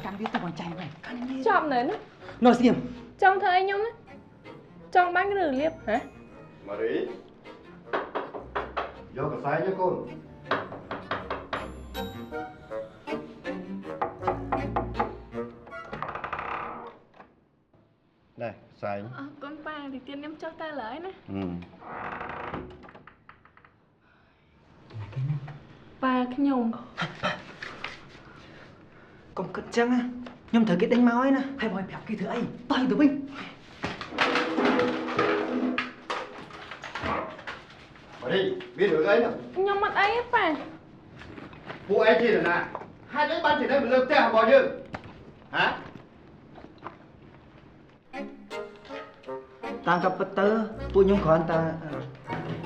កាន់វាទៅបងចាញ់ហ្នឹងកាន់វា ចប់នៅណា នោះស្ងៀម ចង់ធ្វើអីខ្ញុំណាចង់បាញ់ឬលៀបហ៎ ម៉ារីយកកសែងយកកូននេះកសែង អរគុណប៉ាទីទៀតខ្ញុំចុះទៅឡើយណាប៉ាខ្ញុំ កុំគិតចឹងណាខ្ញុំត្រូវគេដេញមកហើយណាហើយបងប្រាប់គេធ្វើអីតោះទៅវិញ ម៉ារីវារឿងអីហ្នឹង ខ្ញុំអត់អីទេប៉ា ពួកឯងជានរណាហេតុអីបានជានៅលើផ្ទះរបស់យើងហ៎ តាមកាប់ពិតទៅពួកខ្ញុំគ្រាន់តែ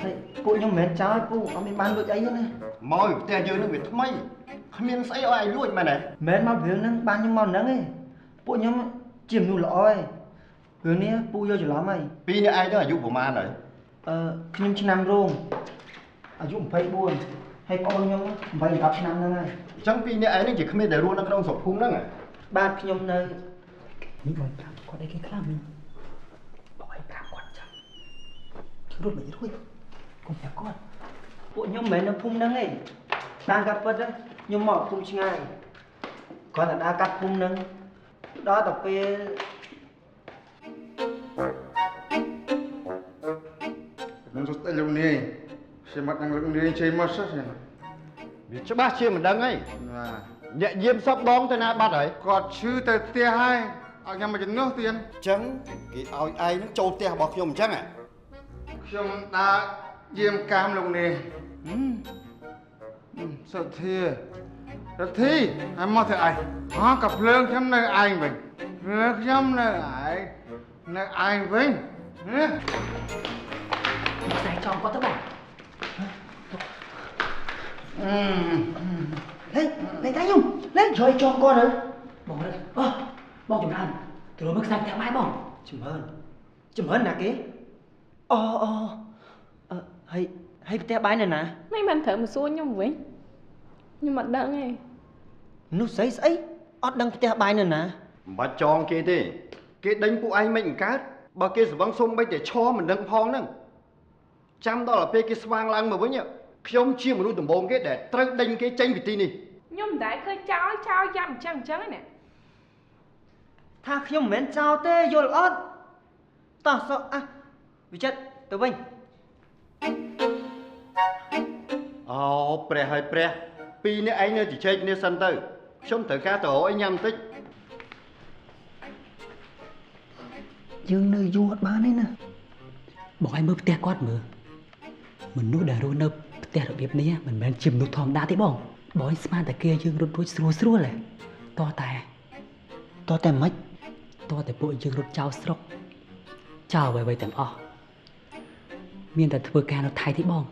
ហើយពួកខ្ញុំមិនមែនចោលពួកអត់មានបានលួចអីទេណា មកពីផ្ទះយើងនឹងវាថ្មីគ្មានស្អីឲ្យឯងលួចមែនទេ មិនមែនមករឿងហ្នឹងបានខ្ញុំមកហ្នឹងទេពួកខ្ញុំជាមនុស្សល្អឯងរឿងនេះពួកយកច្រឡំហើយ ពីរនាក់ឯងទៅអាយុប្រហែលហើយ ខ្ញុំឆ្នាំរោងអាយុ24ហើយប្អូនខ្ញុំ8 10ឆ្នាំហ្នឹងហើយ អញ្ចឹងពីរនាក់ឯងនេះជាក្មេងដែលរស់នៅក្នុងស្រុកភូមិហ្នឹងហ៎ បាទខ្ញុំនៅនេះបងប្រាប់គាត់អីគេខ្លះមិញបងឲ្យប្រាប់គាត់ចឹងរត់មិនរួចកុំប្រាប់គាត់ពួកខ្ញុំមិនមែននៅភូមិហ្នឹងទេតាមកាត់ពិតខ្ញុំមកភូមិឆ្ងាយគាត់តែដើរកាត់ភូមិហ្នឹងដល់តែពេល នឹងស្ទើរលោកនាយខ្ញុំអត់នឹងលោកនាយជ័យមកសោះណា វាច្បាស់ជាមិនដឹងហី បាទ អ្នកយាមសពបងទៅណាបាត់ហើយ គាត់ឈឺទៅផ្ទះហើយឲ្យខ្ញុំមកជំនួសទៀត អញ្ចឹងគេឲ្យឯងហ្នឹងចូលផ្ទះរបស់ខ្ញុំអញ្ចឹងហ៎ ខ្ញុំដើរយាមកាមលោកនាយសុធាសុធីឲ្យមកទៅឯងអោះកាភ្លើងខ្ញុំនៅឯងវិញភ្លើងខ្ញុំនៅឯងវិញណា តែចង់គាត់ទៅបងលេងតែខ្ញុំលេងជួយចង់គាត់ទៅបងទៅបងចម្រើនទៅមើលខ្សែផ្ទះម៉ែបងចម្រើនណាគេហើយផ្ទះបាយនៅណា មិនបានត្រូវមកសួរខ្ញុំវិញខ្ញុំអត់ដឹងទេ នោះស្អីអត់ដឹងផ្ទះបាយនៅណា មិនបាច់ចងគេទេគេដេញពួកឯងមិនកើតបើគេស្វឹងសុំមិនតែឈរមិនដឹងផងហ្នឹងចាំដល់ពេលគេស្វាងឡើងមកវិញខ្ញុំជាមនុស្សដំបូងគេដែលត្រូវដេញគេចេញពីទីនេះ ខ្ញុំមិនដែលឃើញចោលយ៉ាំអញ្ចឹងឯណា ថាខ្ញុំមិនមែនចោលទេយល់អត់តោះសោះវិចិត្រទៅវិញ អូព្រះហើយព្រះពីរនាក់ឯងនៅជជែកគ្នាសិនទៅខ្ញុំត្រូវការទៅរកអីញ៉ាំបន្តិច យើងនៅយូរអត់បានទេណាបងឲ្យមើលផ្ទះគាត់មើលមនុស្សដែលរស់នៅផ្ទះរបៀបនេះមិនមែនជាមនុស្សធម្មតាទេបងឲ្យស្មានតែគេយើងរត់រួចស្រួលហ៎តោះតែម៉េចតោះតែពួកយើងរត់ចោលស្រុកចោលអ្វីទាំងអស់មានតែធ្វើការនៅថៃទេបង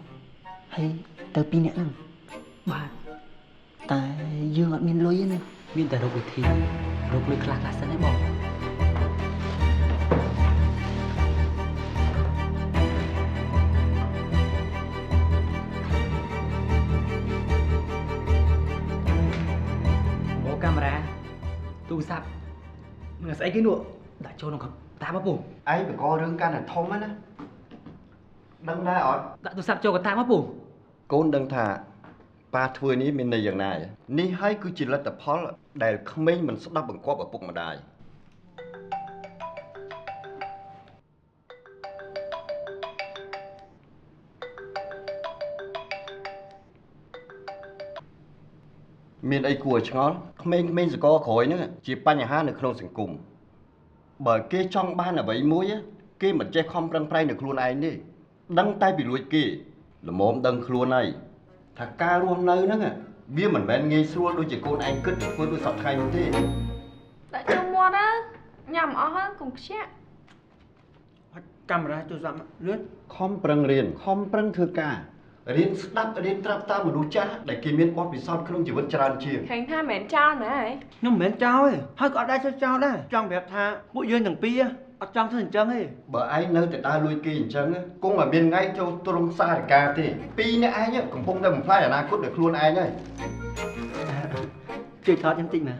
ហើយទៅពីរនាក់ហ្នឹងបាទតែយើងអត់មានលុយទេណាមានតែរកវិធីរកលុយខ្លះសិនទេបង កាមេរ៉ាទូរស័ព្ទនឹងស្អីគេនោះដាក់ចូលក្នុងតាមកពូ ឯងបង្ករឿងកាន់តែធំណាដឹងដែរអត់ ដាក់ទូរស័ព្ទចូលកតាមកពូ កូនដឹងថាប៉ាធ្វើនេះមានន័យយ៉ាងណានេះហើយគឺជាលទ្ធផលដែលក្មេងមិនស្ដាប់បង្គាប់ឪពុកម្ដាយមានអីគួរឲ្យឆ្ងល់ក្មេងៗសកលក្រោយហ្នឹងជាបញ្ហានៅក្នុងសង្គមបើគេចង់បានអ្វីមួយគេមិនចេះខំប្រឹងប្រែងនៅខ្លួនឯងទេដឹងតែពីលួចគេល្មមដឹងខ្លួនហើយថាការរស់នៅហ្នឹងវាមិនមែនងាយស្រួលដូចជាកូនឯងគិតធ្វើដូចសពថ្ងៃនោះទេ ដាក់ចូលមាត់ញ៉ាំអស់ហើយកុំខ្ជាក់ កាមេរ៉ាទូរស័ព្ទលឿន ខំប្រឹងរៀនខំប្រឹងធ្វើការរៀនស្ដាប់រៀនត្រាប់តាមមនុស្សចាស់ដែលគេមានបទពិសោធន៍ក្នុងជីវិតច្រើនជាង ឃើញថាមិនមែនចោលណាហ៎ ខ្ញុំមិនមែនចោលទេហើយក៏អត់ដែរចោលដែរចង់ប្រាប់ថាពួកយើងទាំងពីរអត់ចង់ធ្វើអញ្ចឹងទេ បើឯងនៅតែដើរលួចគេអញ្ចឹងគង់តែមានថ្ងៃចូលទ្រង់សារការទេពីរនាក់ឯងកំពុងតែបំផ្លាញអនាគតរបស់ខ្លួនឯងហើយ ជួយថតខ្ញុំតិចណា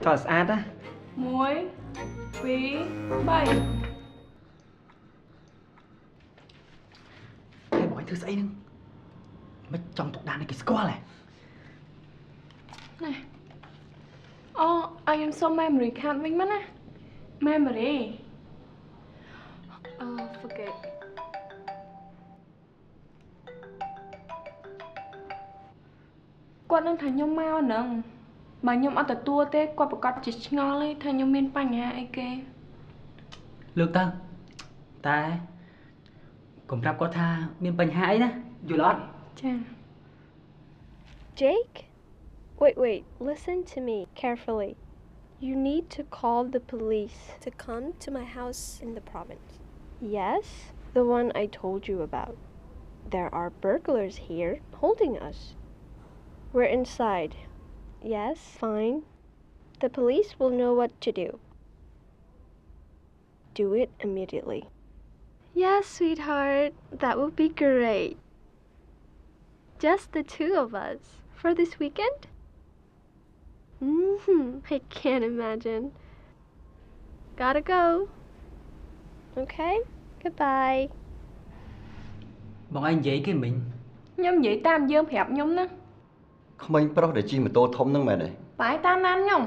ថតស្អាតណា 1 2 3 ហើយបងឯងធ្វើស្អីហ្នឹងមិនចង់ទុកដានឲ្យគេស្គាល់ហ៎ នេះអូឲ្យខ្ញុំសុំ memory card វិញមកណា memory forget គាត់នឹងថាខ្ញុំមកហ្នឹងបើខ្ញុំអត់ទទួលទេគាត់ប្រកាសជាឆ្ងល់ឯងថាខ្ញុំមានបញ្ហាអីគេ លើកទៅតែកុំប្រាប់គាត់ថាមានបញ្ហាអីណាយល់អត់ ចា Jake? Wait, listen to me carefully. You need to call the police to come to my house in the province. Yes, the one I told you about. There are burglars here holding us. We're inside. Yes, fine. The police will know what to do. Do it immediately. Yes, sweetheart, that would be great. Just the two of us for this weekend? I can't imagine. Gotta go. Okay, goodbye. បងឯងនិយាយគេមិញ ខ្ញុំនិយាយតាមយើងប្រាប់ខ្ញុំណា ក្មេងប្រុសដែលជិះម៉ូតូធំហ្នឹងមែនទេ បែរតាមណានខ្ញុំ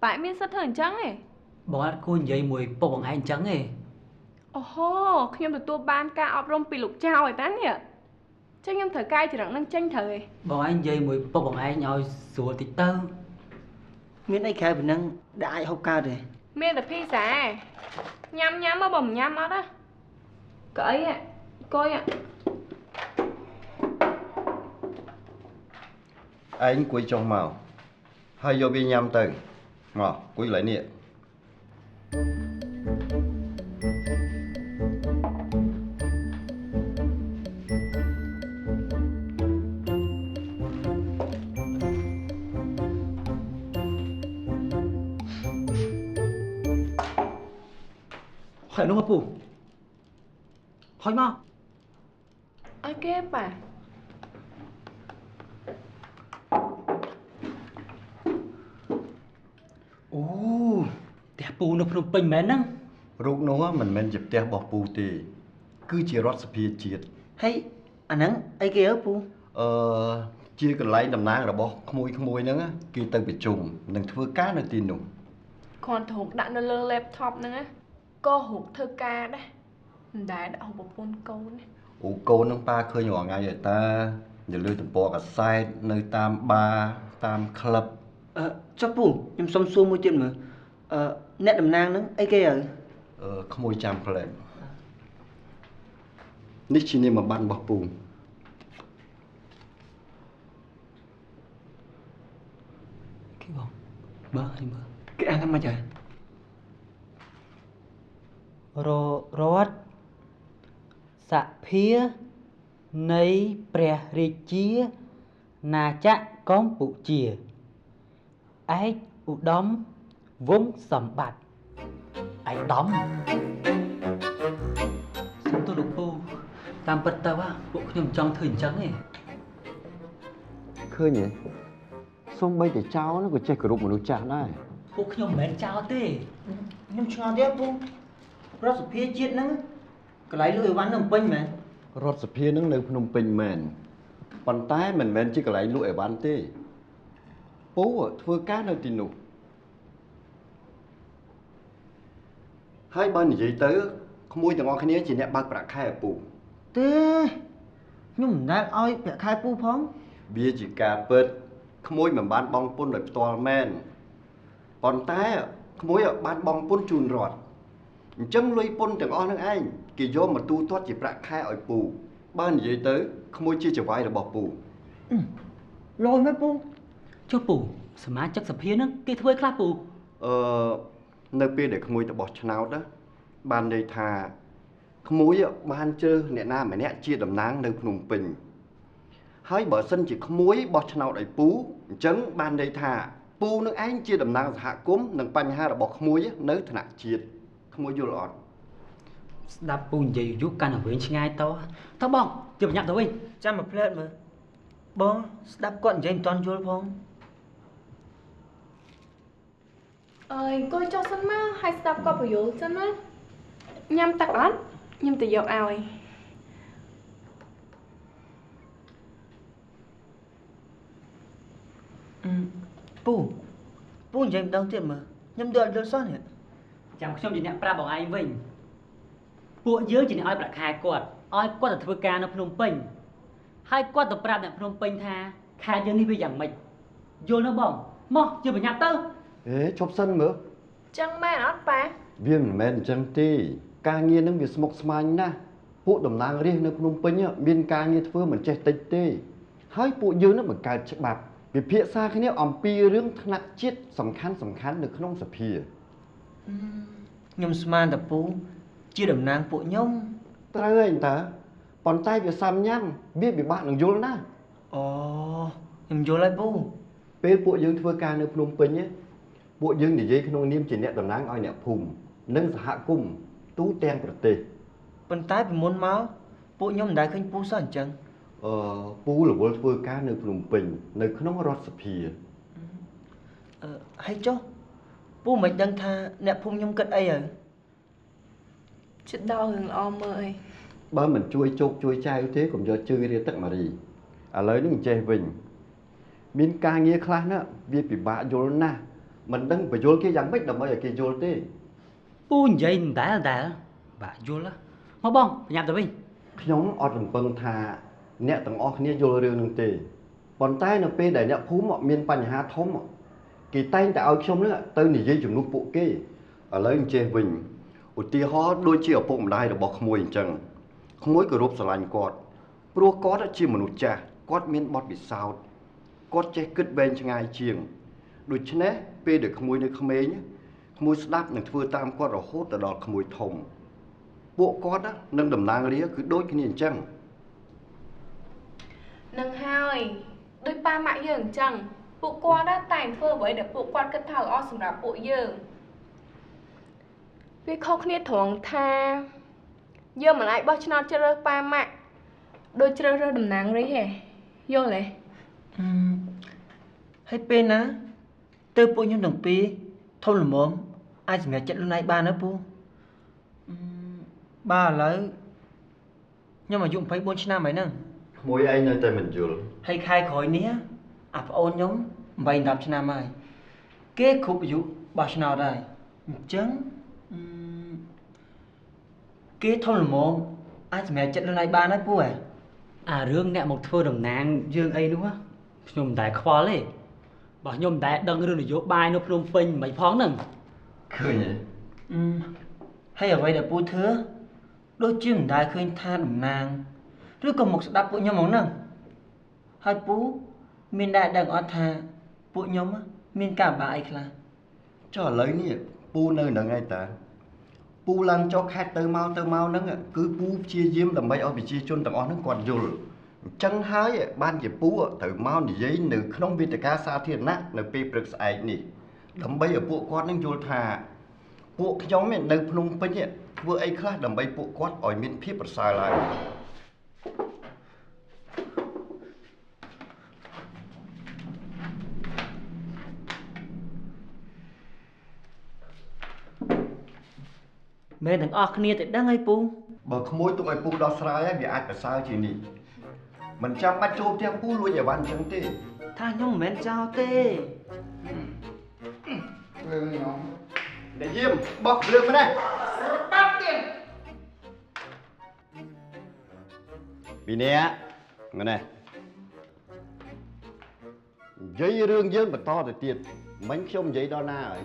បែរមានសិទ្ធធ្វើអញ្ចឹងឯង បងអត់គួរនិយាយមួយពុកបងឯងអញ្ចឹងទេ អូហូខ្ញុំទទួលបានការអប់រំពីលោកចៅឯតានេះចឹងខ្ញុំត្រូវកាយចរិតនឹងចេញត្រូវឯង បងឯងនិយាយមួយពុកបងឯងឲ្យស្រួលតិចទៅ មានអីក្រៅពីហ្នឹងដែលអាចហូបកើតទេ មានតែភីសាញ៉ាំមកបើមិនញ៉ាំអត់ណាកៅអីកុយ ឯងអង្គុយចុះមកហើយយកវាញ៉ាំទៅមកអង្គុយឡើងនេះ ហើយនោះមកពូហើយមក អើគេប៉ា អូផ្ទះពូនៅភ្នំពេញមែនហ្នឹង រូបនោះមិនមែនជាផ្ទះរបស់ពូទេគឺជារដ្ឋសភាជាតិ ហើយអាហ្នឹងអីគេអើពូ ជាកន្លែងតំណាងរបស់ក្មួយៗហ្នឹងគេទៅប្រជុំនិងធ្វើការនៅទីនោះ គ្រាន់តែហុកដាក់នៅលើ laptop ហ្នឹងណាក៏ហុកធ្វើការដែរមិនដែលដាក់ហុកប្រពន្ធកូនណា អូកូននឹងប៉ាឃើញរាល់ថ្ងៃហើយតានៅលើទំព័រកាសែតនៅតាមបារតាមក្លឹប ចុះពូខ្ញុំសុំសួរមួយទៀតមើលអ្នកតំណាងហ្នឹងអីគេអើ ក្មួយចាំផ្លែកនេះជានាមប័ណ្ណរបស់ពូ គេបងមើលឲ្យមើល គេអានថាម៉េចហើយ រដ្ឋសភានៃព្រះរាជាណាចក្រកម្ពុជាឯកឧត្តមវង្សសម្បត្តិឯកឧត្តមសុំទោសលោកពូតាមពិតទៅពួកខ្ញុំចង់ធ្វើអញ្ចឹងទេ ឃើញទេសូម្បីតែចៅនោះក៏ចេះគោរពមនុស្សចាស់ដែរ ពួកខ្ញុំមិនមែនចោលទេ ខ្ញុំឆ្ងល់ទៀតពូរដ្ឋសភាជាតិហ្នឹងកន្លែងលក់អីវ៉ាន់នៅភ្នំពេញមែន រដ្ឋសភានឹងនៅភ្នំពេញមែនប៉ុន្តែមិនមែនជាកន្លែងលក់អីវ៉ាន់ទេពូធ្វើការនៅទីនោះហើយបើនិយាយទៅក្មួយទាំងអស់គ្នាជាអ្នកបើកប្រាក់ខែឲ្យពូ ទេខ្ញុំមិនដែលឲ្យប្រាក់ខែពូផង វាជាការពិតក្មួយមិនបានបង់ពន្ធដោយផ្ទាល់មែនប៉ុន្តែក្មួយបានបង់ពន្ធជូនរដ្ឋអញ្ចឹងលុយពន្ធទាំងអស់នឹងឯងគេយកមកទូទាត់ជាប្រាក់ខែឲ្យពូបើនិយាយទៅក្មួយជាចៅហ្វាយរបស់ពូ លយមែនពូ ចុះពូសមាជិកសភាហ្នឹងគេធ្វើឲ្យខ្លះពូ នៅពេលដែលក្មួយទៅបោះឆ្នោតណាបានន័យថាក្មួយបានជ្រើសអ្នកណាម្នាក់ជាតំណាងនៅភ្នំពេញហើយបើសិនជាក្មួយបោះឆ្នោតឲ្យពូអញ្ចឹងបានន័យថាពូនឹងឯងជាតំណាងសហគមន៍និងបញ្ហារបស់ក្មួយនៅថ្នាក់ជាតិក្មួយយល់អត់ ស្ដាប់ពូនិយាយយូរកាន់តែវែងឆ្ងាយតបងជិះប្រញាប់ទៅវិញ ចាំមកផ្លែតមើលបងស្ដាប់គាត់និយាយមិនទាន់យល់ផង អង្គុយចុះសិនមកហើយស្ដាប់គាត់បញ្យល់សិនណាញ៉ាំទឹកអត់ញ៉ាំទៅយកឲ្យ ពូនិយាយម្ដងទៀតមើលខ្ញុំដកដលសោះនេះ ចាំខ្ញុំជាអ្នកប្រាប់បងឯងវិញពួកយើងជាអ្នកឲ្យប្រាក់ខែគាត់ឲ្យគាត់ទៅធ្វើការនៅភ្នំពេញហើយគាត់ទៅប្រាប់អ្នកភ្នំពេញថាខែយើងនេះវាយ៉ាងម៉េចយល់នៅបងមកជឿបញ្ញាប់ទៅ ហេឈប់សិនមើល ចឹងមែនអត់ប៉ា វាមិនមែនអញ្ចឹងទេការងារនឹងវាស្មុគស្មាញណាស់ពួកតំណាងរាស្ត្រនៅភ្នំពេញមានការងារធ្វើមិនចេះតិចទេហើយពួកយើងនឹងបង្កើតច្បាប់ពិភាក្សាគ្នាអំពីរឿងថ្នាក់ជាតិសំខាន់នៅក្នុងសភា ខ្ញុំស្មានតែពូជាតំណាងពួកខ្ញុំ ត្រូវហើយតើប៉ុន្តែវាសាំញ៉ាំវាពិបាកនឹងយល់ណាស់ អូខ្ញុំយល់ហើយពូ ពេលពួកយើងធ្វើការនៅភ្នំពេញពួកយើងនិយាយក្នុងនាមជាអ្នកតំណាងឲ្យអ្នកភូមិនិងសហគមន៍ទូទាំងប្រទេស ប៉ុន្តែពីមុនមកពួកខ្ញុំមិនដែលឃើញពូសោះអញ្ចឹង ពូរវល់ធ្វើការនៅភ្នំពេញនៅក្នុងរដ្ឋសភា ហើយចុះពូមិនដឹងថាអ្នកភូមិខ្ញុំគិតអីហើយ ចិត្តដល់រឿងល្អមើលអី បើមិនជួយជោគជួយចែវទេកុំយកជើងរាទឹកម៉ារីឥឡូវនេះចេះវិញមានការងារខ្លះណាវាពិបាកយល់ណាស់មិនដឹងបញ្យល់គេយ៉ាងម៉េចដើម្បីឲ្យគេយល់ទេ ពូនិយាយដែលបាក់យល់មកបងបញ្ញាប់ទៅវិញ ខ្ញុំអត់រំពឹងថាអ្នកទាំងអស់គ្នាយល់រឿងនឹងទេប៉ុន្តែនៅពេលដែលអ្នកភូមិមានបញ្ហាធំគេតែងតែឲ្យខ្ញុំនឹងទៅនិយាយជំនួសពួកគេឥឡូវចេះវិញឧទាហរណ៍ដូចជាឪពុកម្ដាយរបស់ក្មួយអញ្ចឹងក្មួយគោរពស្រឡាញ់គាត់ព្រោះគាត់ជាមនុស្សចាស់គាត់មានបទពិសោធន៍គាត់ចេះគិតវែងឆ្ងាយជាងដូច្នេះពេលដែលក្មួយនៅក្មេងក្មួយស្ដាប់និងធ្វើតាមគាត់រហូតទៅដល់ក្មួយធំពួកគាត់នឹងតំណាងរាគឺដូចគ្នាអញ្ចឹង នឹងហើយដូចប៉ាម៉ាក់យើងអញ្ចឹងពួកគាត់តែងធ្វើអ្វីដែលពួកគាត់គិតថាល្អសម្រាប់ពួកយើងវាខុសគ្នាត្រង់ថាយើងមិនអាចបោះឆ្នោតជ្រើសរើសប៉ាម៉ាក់ដូចជ្រើសរើសតំណាងរាស្ត្រទេយល់ទេ ហើយពេលណាទៅពួកខ្ញុំទាំងពីរធំល្មមអាចសម្រេចចិត្តខ្លួនឯងបានណាពូបាទឥឡូវខ្ញុំអាយុ24ឆ្នាំហើយហ្នឹង ក្មួយឯងនៅតែមិនយល់ ហើយខែក្រោយនេះអាប្អូនខ្ញុំ8 10ឆ្នាំហើយគេគ្រប់អាយុបោះឆ្នោតហើយអញ្ចឹងគេធំល្មមអាចសម្រេចចិត្តខ្លួនឯងបានហើយពូហ៎ អារឿងអ្នកមកធ្វើតំណាងយើងអីនោះខ្ញុំមិនដែលខ្វល់ទេបើខ្ញុំមិនដែលដឹងរឿងនយោបាយនៅភ្នំពេញមិនផងហ្នឹង ឃើញទេ ហើយអ្វីដែលពូធ្វើដូចជាមិនដែលឃើញថាតំណាងឬក៏មកស្ដាប់ពួកខ្ញុំហ្មងហ្នឹងហើយពូមានដែលដឹងអត់ថាពួកខ្ញុំមានការលំបាកអីខ្លះ ចុះឥឡូវនេះពូនៅនឹងឯតាពូឡើងចុះខេត្តទៅមកហ្នឹងគឺពូព្យាយាមដើម្បីឲ្យប្រជាជនទាំងអស់ហ្នឹងគាត់យល់អញ្ចឹងហើយបានជាពូត្រូវមកនិយាយនៅក្នុងវេទិកាសាធារណៈនៅពេលព្រឹកស្អែកនេះដើម្បីឲ្យពួកគាត់នឹងយល់ថាពួកខ្ញុំនៅភ្នំពេញធ្វើអីខ្លះដើម្បីពួកគាត់ឲ្យមានភាពប្រសើរឡើង មែនទាំងអស់គ្នាតែដឹងហើយពូ បើក្មួយទុកឲ្យពូដោះស្រាយហើយវាអាចប្រសើរជាងនេះមិនចាំបាច់ចូលផ្ទះពូលួចអីវ៉ាន់អញ្ចឹងទេ ថាខ្ញុំមិនមែនចោលទេ រឿងខ្ញុំ អ្នកយាមបោះគ្រឿងមកណា បាត់ទៀត ពីនេះមកណានិយាយរឿងយើងបន្តទៅទៀតមិញខ្ញុំនិយាយដល់ណាហើយ